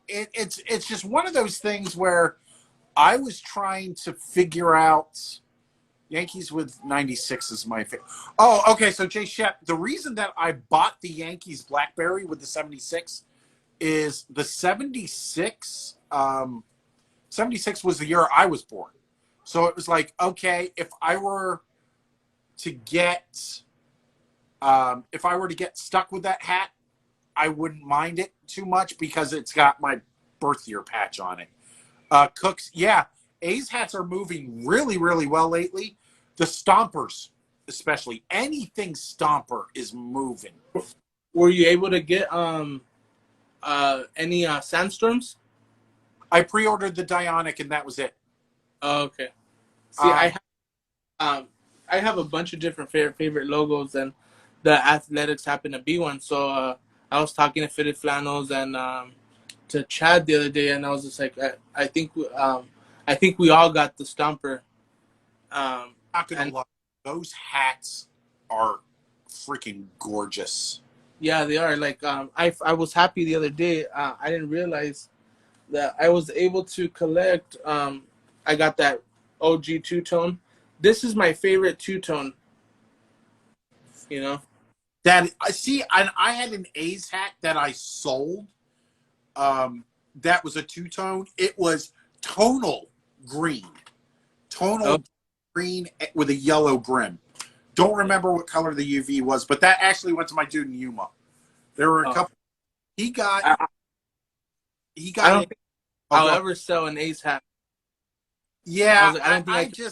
it's just one of those things where I was trying to figure out Yankees with 96 is my favorite. Oh, okay. So Jay Shep, the reason that I bought the Yankees BlackBerry with the 76 is the 76. 76 was the year I was born. So it was like, okay, if I were to get stuck with that hat, I wouldn't mind it too much because it's got my birth year patch on it. Cooks, yeah, A's hats are moving really, really well lately. The Stompers, especially, anything Stomper is moving. Were you able to get any sandstorms? I pre-ordered the Dionic and that was it. Oh, okay. See, um I have a bunch of different favorite logos, and the athletics happen to be one. So I was talking to Fitted Flannels and to Chad the other day, and I was just like, I think we all got the Stomper. Not gonna And lie, those hats are freaking gorgeous. yeah, they are. Like I was happy the other day. I didn't realize that I was able to collect. I got that OG two tone. This is my favorite two tone. You know. That I see, and I had an A's hat that I sold. That was a two-tone. It was tonal green, Oh, tonal green with a yellow brim. Don't remember what color the UV was, but that actually went to my dude in Yuma. There were a oh. couple. He got I, he I got don't it. think Oh, I'll ever sell an Ace hat. I yeah. was like, I don't think I can.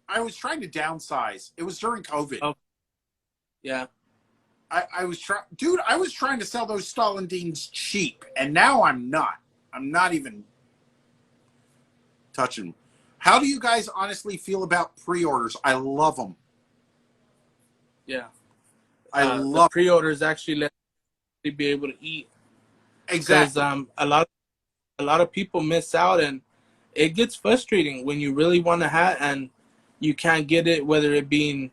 I was trying to downsize. It was during COVID. Oh, yeah. I was trying, dude. I was trying to sell those Stalindines cheap, and now I'm not. I'm not even touching them. How do you guys honestly feel about pre-orders? I love them. Yeah. I The love pre-orders actually let me be able to eat because exactly. a lot of people miss out, and it gets frustrating when you really want a hat and you can't get it, whether it being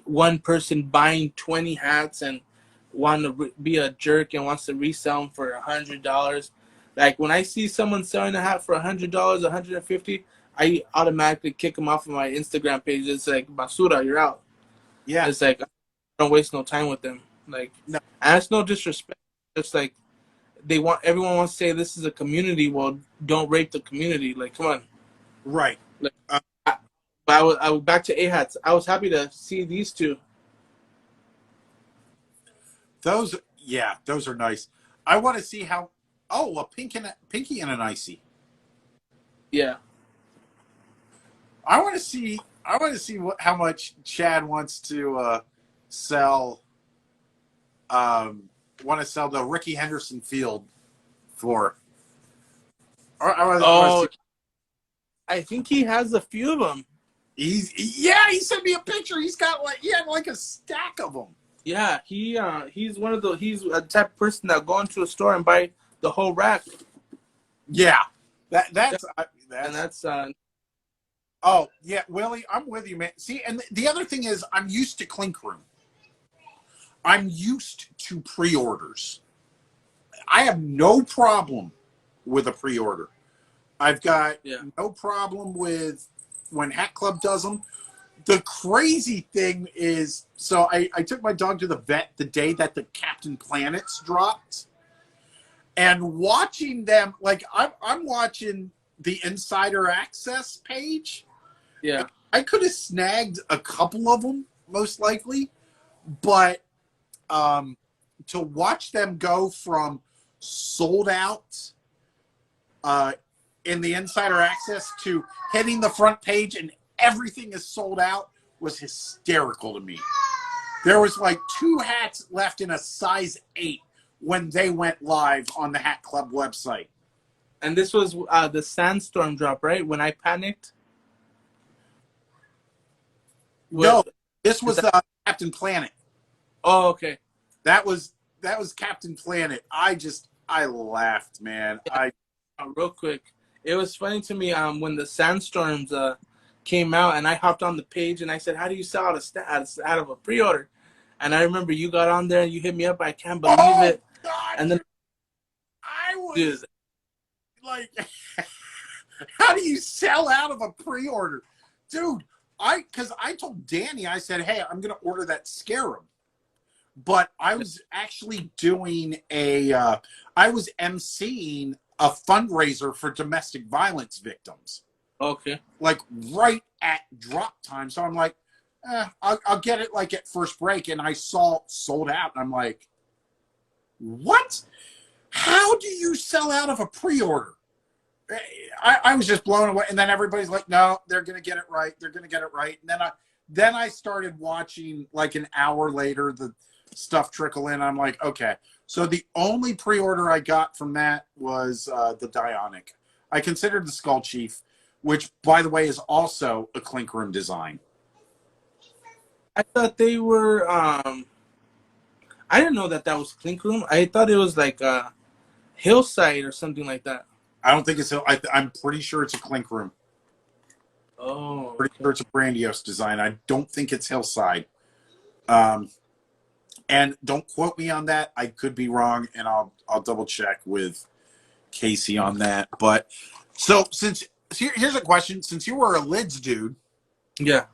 one person buying 20 hats and want to be a jerk and wants to resell them for $100. Like when I see someone selling a hat for $100, 150, I automatically kick them off of my Instagram page. It's like, basura, you're out. Yeah. It's like, I don't waste no time with them. Like, No. and it's no disrespect. It's like everyone wants to say this is a community. Well, don't rape the community. Like, come on. Right. Like, but I was back to A hats. I was happy to see these two. Those. Yeah. Those are nice. I want to see how. Oh, a pinky and an icy. Yeah. I want to see. I want to see how much Chad wants to sell. Want to sell the Ricky Henderson Field for. I want to Oh, see. I think he has a few of them. He sent me a picture. He had like a stack of them. Yeah, he's one of the he's a type of person that go into a store and buy the whole rack. Yeah, And that's oh yeah, Willie, I'm with you, man. See, and the other thing is, I'm used to Clink Room. I'm used to pre-orders. I have no problem with a pre-order. I've got Yeah. no problem with when Hat Club does them. The crazy thing is, so I took my dog to the vet the day that the Captain Planets dropped, and watching them, like I'm watching the Insider Access page. Yeah. I could have snagged a couple of them, most likely, but to watch them go from sold out uh, in the Insider Access to hitting the front page and everything is sold out was hysterical to me. There was like 2 hats left in a size 8 when they went live on the Hat Club website. And this was the sandstorm drop, right? When I panicked. No, What this is was that? Captain Planet. Oh, okay. That was Captain Planet. I laughed, man. Real quick, it was funny to me when the sandstorms came out, and I hopped on the page and I said, "How do you sell out of a pre-order?" And I remember you got on there and you hit me up. I can't believe Oh it. God, And then, I dude, was like, how do you sell out of a pre-order, dude? Because I told Danny, I said, hey, I'm gonna order that Scarab, but I was actually doing I was emceeing a fundraiser for domestic violence victims, okay, like right at drop time. So I'm like, I'll get it like at first break, and I saw sold out, and I'm like, what? How do you sell out of a pre-order? I was just blown away, and then everybody's like, no, they're gonna get it right. They're gonna get it right. And then I started watching like an hour later the stuff trickle in. I'm like, okay. So the only pre-order I got from that was the Dionic. I considered the Skull Chief, which by the way is also a Clink Room design. I thought they were. I didn't know that was Clink Room. I thought it was like Hillside or something like that. I don't think it's. I'm pretty sure it's a Clink Room. Oh, Pretty okay. sure it's a grandiose design. I don't think it's Hillside. And don't quote me on that. I could be wrong, and I'll double check with Casey on that. But so here's a question: since you were a lids dude, Yeah.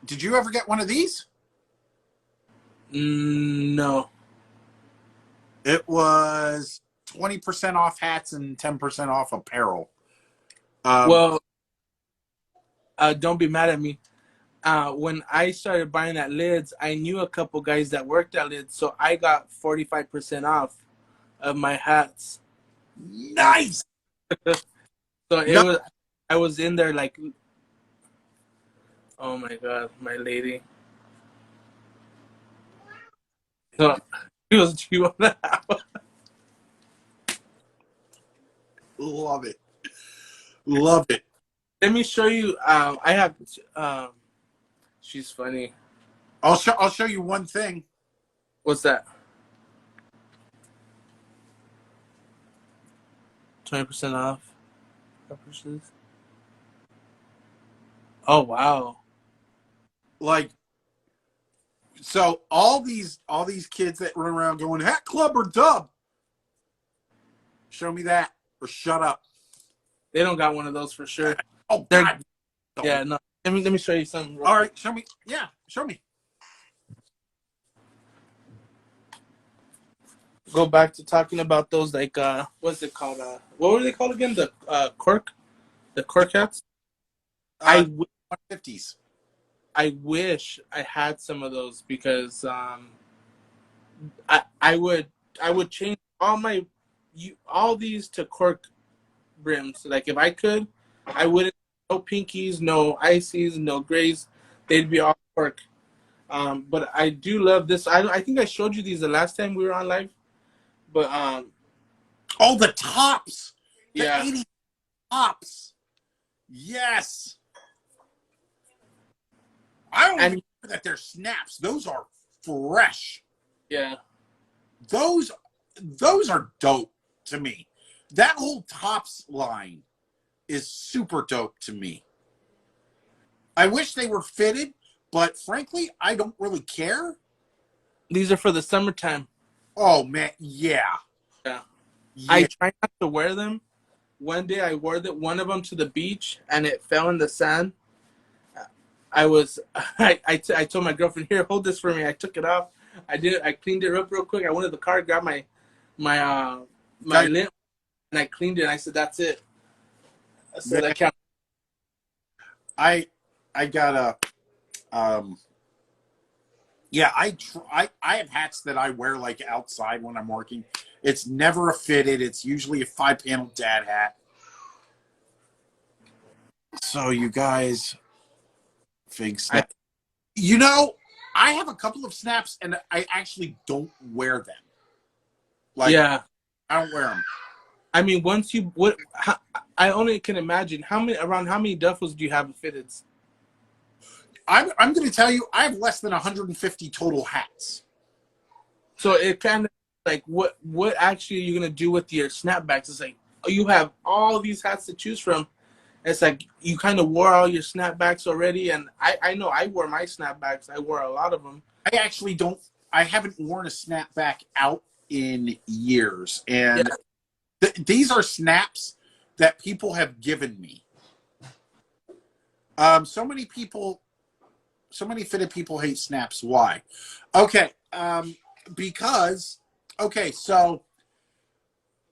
did you ever get one of these? No. It was 20% off hats and 10% off apparel. Um, Well, don't be mad at me. When I started buying at Lids, I knew a couple guys that worked at Lids, so I got 45% off of my hats. And nice. so it No, was, I was in there like, oh my God, my lady. So she was, you want that? love it, love it. Let me show you. I have, she's funny. I'll show you one thing. What's that? 20% off. Purchases. Oh, wow. Like, so all these kids that run around going Hat Club or Dub, show me that or shut up. They don't got one of those for sure. Oh They're, God. yeah, no. Let me show you something. All right, show me. Yeah, show me. Go back to talking about those like what's it called? What were they called again? The cork hats. Uh, 150s. I wish I had some of those because I would change all these to cork brims. Like if I could, I wouldn't no pinkies, no ices, no grays. They'd be all cork. But I do love this. I think I showed you these the last time we were on live. But Oh, the tops. The yeah, 80 tops. Yes. I don't even know that they're snaps. Those are fresh. yeah. Those are dope to me. That whole tops line is super dope to me. I wish they were fitted, but frankly, I don't really care. These are for the summertime. Oh man, yeah, Yeah. I yeah. try not to wear them. One day I wore one of them to the beach and it fell in the sand. I was I told my girlfriend, here, hold this for me. I took it off. I cleaned it up real quick. I went to the car, grabbed my my Got lint, and I cleaned it. And I said, that's it. I said, man. I can't. I I got a yeah. I have hats that I wear like outside when I'm working. It's never a fitted. It's usually a 5-panel dad hat. So you guys, fig I snap. You know, I have a couple of snaps, and I actually don't wear them. Like Yeah. I don't wear them. I mean, once you what I only can imagine how many duffels do you have fitted? I'm going to tell you, I have less than 150 total hats. So it kind of like what actually are you gonna do with your snapbacks? It's like, oh, you have all these hats to choose from. It's like you kind of wore all your snapbacks already, and I know I wore my snapbacks. I wore a lot of them. I actually don't. I haven't worn a snapback out in years, Yeah, and these are snaps that people have given me. So many people, so many fitted people hate snaps. Why? Okay, because okay, so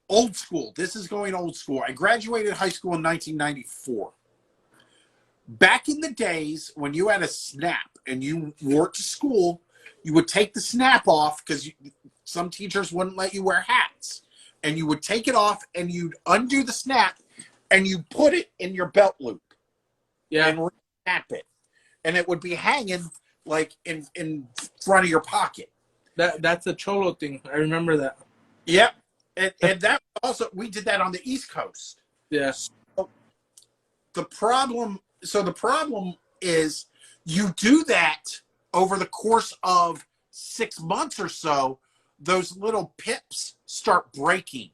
old school. This is going old school. I graduated high school in 1994. Back in the days when you had a snap and you wore it to school, you would take the snap off because some teachers wouldn't let you wear hats. And you would take it off and you'd undo the snap and you put it in your belt loop yeah. and snap it. And it would be hanging like in front of your pocket. That's a cholo thing. I remember that. Yep. And that also, we did that on the East Coast. Yeah, So the problem is you do that over the course of 6 months or so, those little pips start breaking.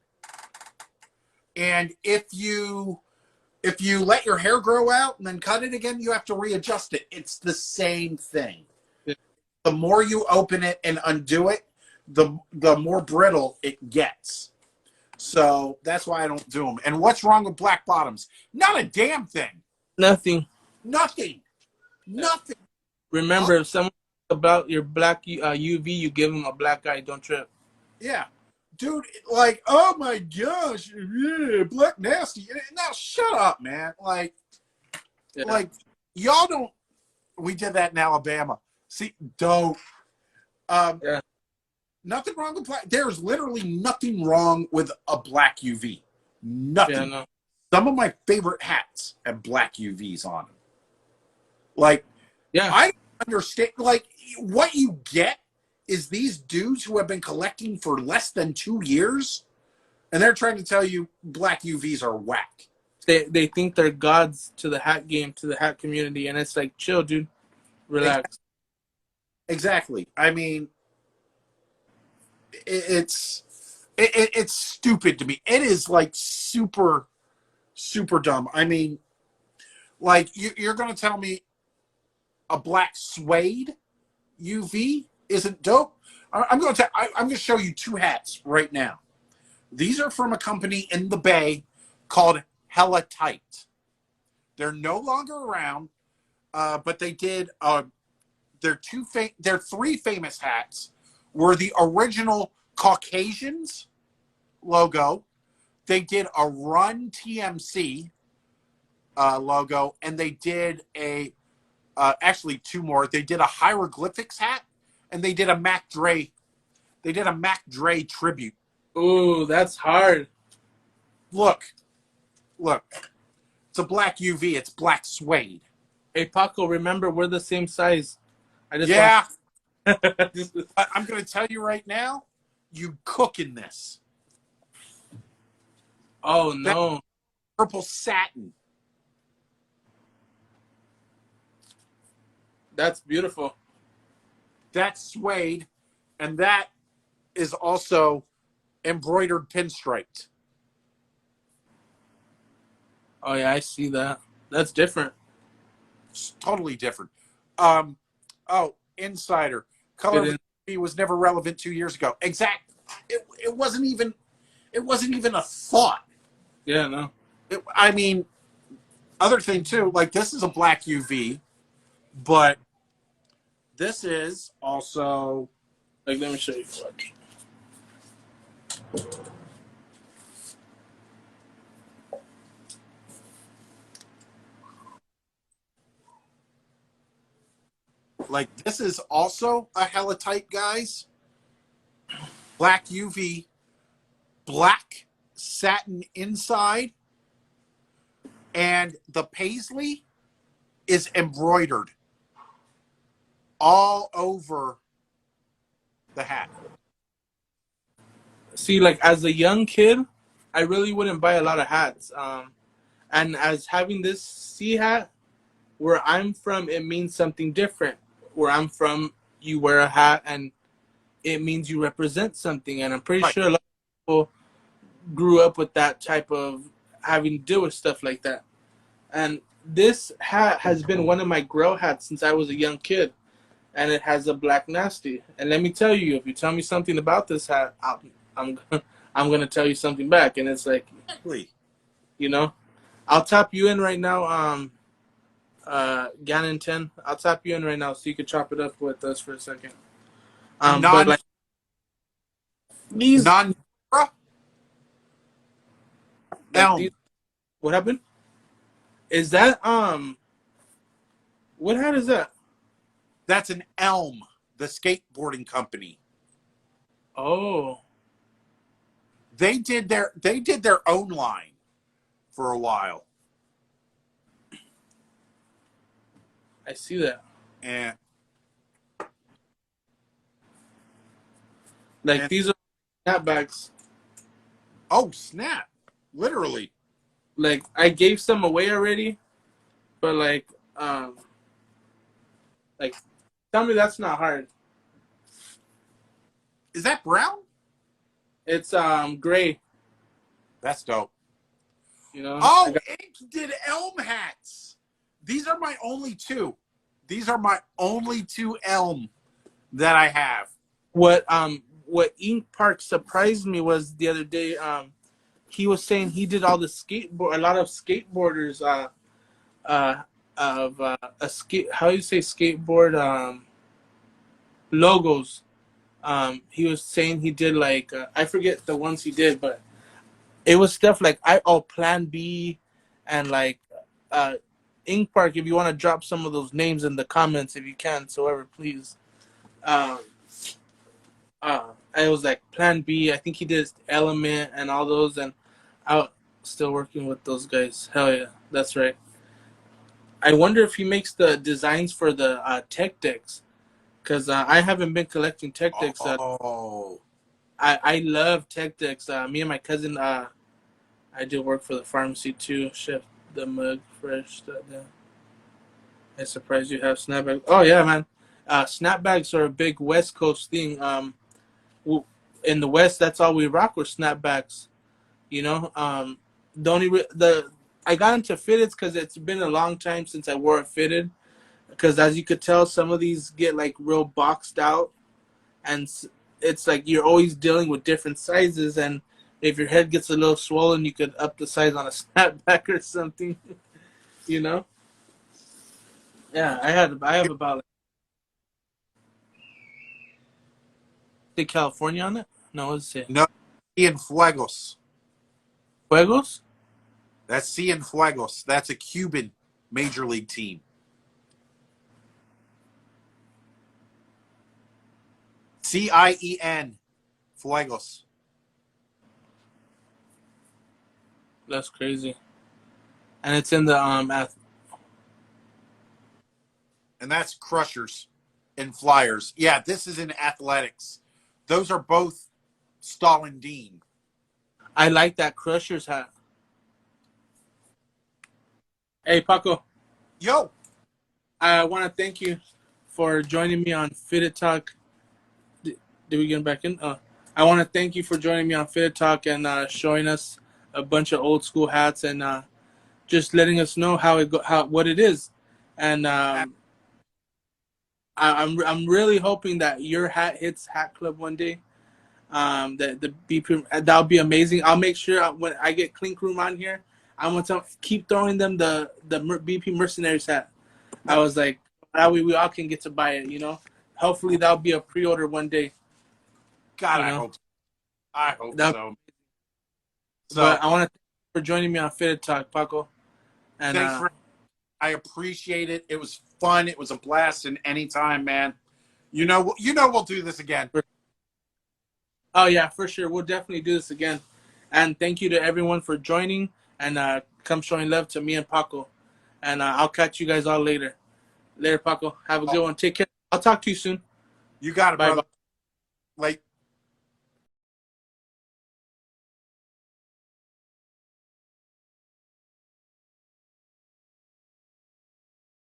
And if you let your hair grow out and then cut it again, you have to readjust it. It's the same thing. yeah. The more you open it and undo it, the more brittle it gets. So that's why I don't do them. And what's wrong with black bottoms? Not a damn thing. Nothing. Nothing. Nothing. Oh, Remember, if someone about your black UV, you give them a black eye. Don't trip. yeah. Dude, like, oh my gosh, yeah, black nasty. Now shut up, man. Like, Yeah, like y'all don't. We did that in Alabama. See, don't. Um, yeah, Nothing wrong with black. There's literally nothing wrong with a black UV. yeah. Nothing. No. Some of my favorite hats have black UVs on them. Like, Yeah, I understand. Like, what you get is these dudes who have been collecting for less than 2 years, and they're trying to tell you black UVs are whack. they think they're gods to the hat game, to the hat community, and it's like, chill, dude, relax. Exactly. I mean, it's stupid to me. It is like super super dumb. I mean, like you're going to tell me a black suede UV isn't dope? I'm going to show you two hats right now. These are from a company in the Bay called Hella Tight. They're no longer around, but they did. Their three famous hats were the original Caucasians logo. They did a Run TMC logo, and they did actually two more. They did a hieroglyphics hat, and they did a Mac Dre. They did a Mac Dre tribute. Ooh, that's hard. Look. It's a black UV. It's black suede. Hey, Paco, remember we're the same size. I just Yeah, want. I'm going to tell you right now, you cook in this. Oh That no, purple satin. that's beautiful. That's suede, and that is also embroidered pinstriped. Oh yeah, I see that. That's different. It's totally different. Um, oh, insider color Good in. UV was never relevant 2 years ago. Exactly. It wasn't even a thought. Yeah, no. I mean, other thing too, like this is a black UV, but this is also Like, let me show you. like this is also a hematite, guys. Black UV, black satin inside, and the paisley is embroidered all over the hat. See, like as a young kid, I really wouldn't buy a lot of hats. And as having this C hat, where I'm from, it means something different. Where I'm from, you wear a hat and it means you represent something. And I'm pretty Right. sure a lot of people grew up with that type of having to deal with stuff like that. And this hat has been one of my grow hats since I was a young kid. And it has a black nasty. And let me tell you, if you tell me something about this hat, I'm I'm gonna tell you something back. And it's like, Exactly. you know, I'll tap you in right now. Ganon 10. I'll tap you in right now so you can chop it up with us for a second. But Non like these, non like these, elm. what happened? Is that what hat is that? That's an Elm, the skateboarding company. Oh, They did their own line for a while. I see that. And Like and these are snapbacks. oh snap. Literally. Like I gave some away already, but like tell me that's not hard. Is that brown? It's gray. That's dope. You know, I Oh, got Ink did Elm hats. These are my only two. These are my only two Elm that I have. what Ink Park surprised me was the other day. He was saying he did all the skateboard. A lot of skateboarders. Uh, of a skate. How do you say skateboard? Logos. He was saying he did like I forget the ones he did, but it was stuff like Plan B, and like uh, Ink Park. If you want to drop some of those names in the comments, if you can, so ever please. Um, I was like Plan B. I think he did Element and all those, and I still working with those guys. Hell yeah, that's right. I wonder if he makes the designs for the tech decks, because I haven't been collecting tech decks. Oh. I love tech decks. Me and my cousin, I did work for the pharmacy too. Chef the mug fresh. I'm surprised you have snapbacks. Oh yeah, man. Snapbacks are a big West Coast thing. In the West, that's all we rock with snapbacks. You know, don't even the. I got into fitteds because it's been a long time since I wore a fitted. Because as you could tell, some of these get like real boxed out, and it's like you're always dealing with different sizes. And if your head gets a little swollen, you could up the size on a snapback or something. You know? Yeah, I have about like, say California on it. No, what's it? No, Cienfuegos. Fuegos. That's Cienfuegos. That's a Cuban major league team. Cien Fuegos. That's crazy. And it's in the And that's Crushers and Flyers. Yeah, this is in athletics. Those are both Stalin Dean. I like that Crushers hat. Hey Paco, Yo, I want to thank you for joining me on Fitted Talk. Did we get him back in? I want to thank you for joining me on Fitted Talk and showing us a bunch of old school hats and just letting us know how what it is. And I'm really hoping that your hat hits Hat Club one day. The BP that'll be amazing. I'll make sure when I get Clink Room on here, I'm gonna keep throwing them the BP Mercenaries hat. I was like, that way we all can get to buy it. Hopefully that'll be a pre-order one day. God, You I know hope. I hope that. so. But So, I want to thank you for joining me on Fitted Talk, Paco. And thanks for. I appreciate it. It was fun. It was a blast. And anytime, man. We'll do this again. oh yeah, for sure, we'll definitely do this again. And thank you to everyone for joining and come showing love to me and Paco. And I'll catch you guys all later. Later, Paco. Have a Oh, good one. Take care. I'll talk to you soon. you got it, Bye brother. bye. Like.